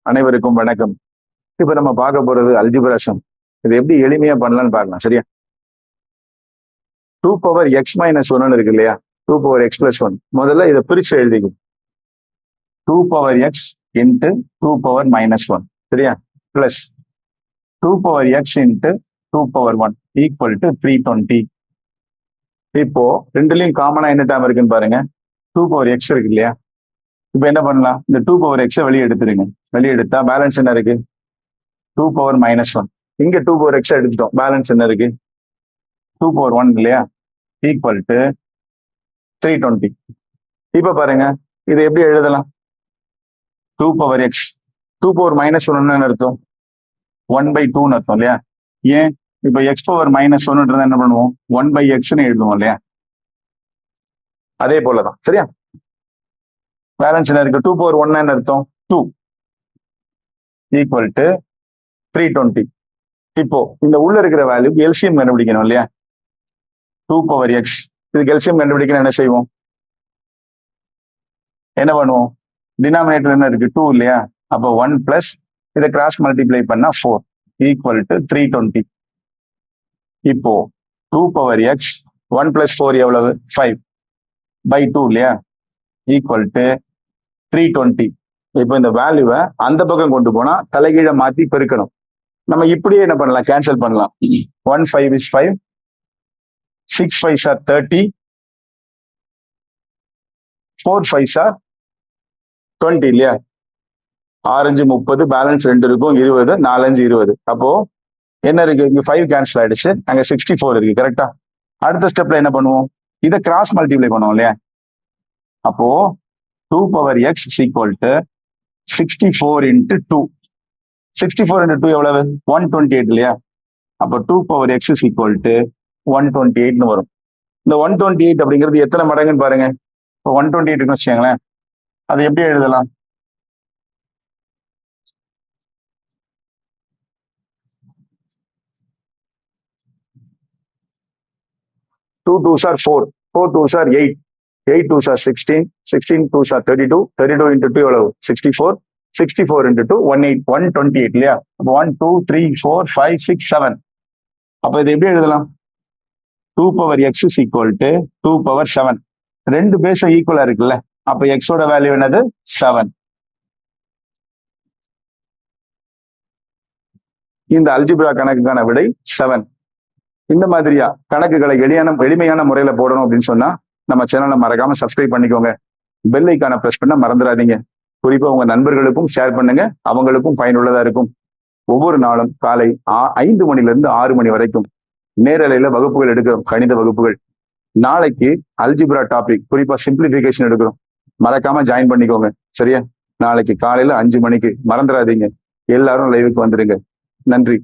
அனைவருக்கும் வணக்கம். இப்ப நம்ம பார்க்க போறது அல்ஜிப்ரா சம். இது எப்படி எளிமையா பண்ணலாம்னு பார்க்கலாம். சரியா? 2 பவர் எக்ஸ் மைனஸ் ஒன்னு இருக்கு இல்லையா? 2 பவர் எக்ஸ் பிளஸ் ஒன். முதல்ல இதை பிரிச்சு எழுதிக்கும். 2 power x into 2 power minus one. சரியா? Plus 2 power x into 2 power one equal to 320. இப்போ ரெண்டுலயும் காமனா என்ன டேம் இருக்குன்னு பாருங்க. 2 பவர் எக்ஸ் இருக்கு இல்லையா? இப்ப என்ன பண்ணலாம்? இந்த 2 பவர் எக்ஸை வெளியே எடுத்துருங்க. வெளியே எடுத்தா பேலன்ஸ் என்ன இருக்கு? 2 பவர் மைனஸ் ஒன். இங்க 2 பவர் எக்ஸ் எடுத்துட்டோம். பேலன்ஸ் என்ன இருக்கு? 2 பவர் ஒன் இல்லையா? Equal to 320. இப்ப பாருங்க, இதை எப்படி எழுதலாம்? 2 பவர் எக்ஸ் 2 பவர் மைனஸ் ஒன்னு அர்த்தம் 1/2 அர்த்தம் இல்லையா? ஏன் இப்ப எக்ஸ் பவர் மைனஸ் ஒன்னுன்றத என்ன பண்ணுவோம்? 1/x எழுதுவோம் இல்லையா? அதே போலதான். சரியா? பேலன்ஸ் என்ன இருக்கு? 2 பவர் ஒன் அர்த்தம் 2 ஈக்குவல் டு 320. இப்போ இந்த உள்ள இருக்கிற வேல்யூ எல்சிஎம் கண்டுபிடிக்கணும் இல்லையா? 2 பவர் எக்ஸ் இதுக்கு எல்சிஎம் கண்டுபிடிக்கணும். என்ன செய்வோம்? என்ன பண்ணுவோம்? டினாமினேட்டர் என்ன இருக்கு? 2 இல்லையா? அப்போ 1 பிளஸ் இதை கிராஸ் மல்டிப்ளை பண்ணா 4 ஈக்குவல் டு 320. இப்போ 2 பவர் எக்ஸ் 1 பிளஸ் 4 எவ்வளவு? 5/2 இல்லையா? Equal to 320. இப்போ இந்த வேல்யூவை அந்த பக்கம் கொண்டு போனா தலைகீழ மாத்தி பெருக்கணும். நம்ம இப்படியே என்ன பண்ணலாம்? கேன்சல் பண்ணலாம். 1 5 is 5, 6 5s are 30, 4 5s are 20 இல்லையா? 6 5 30, பேலன்ஸ் 2 இருக்கும் 20, 4 5 20. அப்போ என்ன இருக்கு? இங்க 5 கேன்சல் ஆயிடுச்சு, அங்க 64 இருக்கு. கரெக்டா? அடுத்த ஸ்டெப்ல என்ன பண்ணுவோம்? இதை கிராஸ் மல்டிப்ளை பண்ணுவோம் இல்லையா? அப்போ 2 power X is equal to 64 into 2. 64 into 2 எவ்வளவு? 128 இல்லையா? அப்போ 2 power X is equal to 128 வரும். இந்த 128 அப்படிங்கிறது எத்தனை மடங்குன்னு பாருங்க. இப்போ 128 வச்சுக்கோங்களேன், அது எப்படி எழுதலாம்? Two 2s are 4, 4 2s are 8, 8 2s are 16, 16 2s are 32, 32 into 2 எவ்வளவு? 64, 64 into 2 128 இல்லையா? அப்போ 1 2 3 4 5 6 7. அப்ப இது எப்படி எழுதலாம்? 2 power X is equal to 2 power 7. ரெண்டு பேஸும் ஈக்குவலா இருக்குல்ல? அப்ப எக்ஸோட வேல்யூ என்னது? 7. இந்த அல்ஜிப்ரா கணக்குக்கான விடை 7. இந்த மாதிரியா கணக்குகளை எளிமையான முறையில போடணும் அப்படின்னு சொன்னா நம்ம சேனலை மறக்காம சப்ஸ்கிரைப் பண்ணிக்கோங்க. பெல் ஐக்கான பிரஸ் பண்ண மறந்துடாதீங்க. குறிப்பா உங்க நண்பர்களுக்கும் ஷேர் பண்ணுங்க, அவங்களுக்கும் பயனுள்ளதா இருக்கும். ஒவ்வொரு நாளும் காலை 5 மணிலிருந்து 6 மணி வரைக்கும் நேரலையில வகுப்புகள் எடுக்கிறோம், கணித வகுப்புகள். நாளைக்கு அல்ஜிப்ரா டாபிக், குறிப்பா சிம்பிளிபிகேஷன் எடுக்கிறோம். மறக்காம ஜாயின் பண்ணிக்கோங்க. சரியா? நாளைக்கு காலையில 5 மணிக்கு மறந்துடாதீங்க. எல்லாரும் லைவுக்கு வந்துருங்க. நன்றி.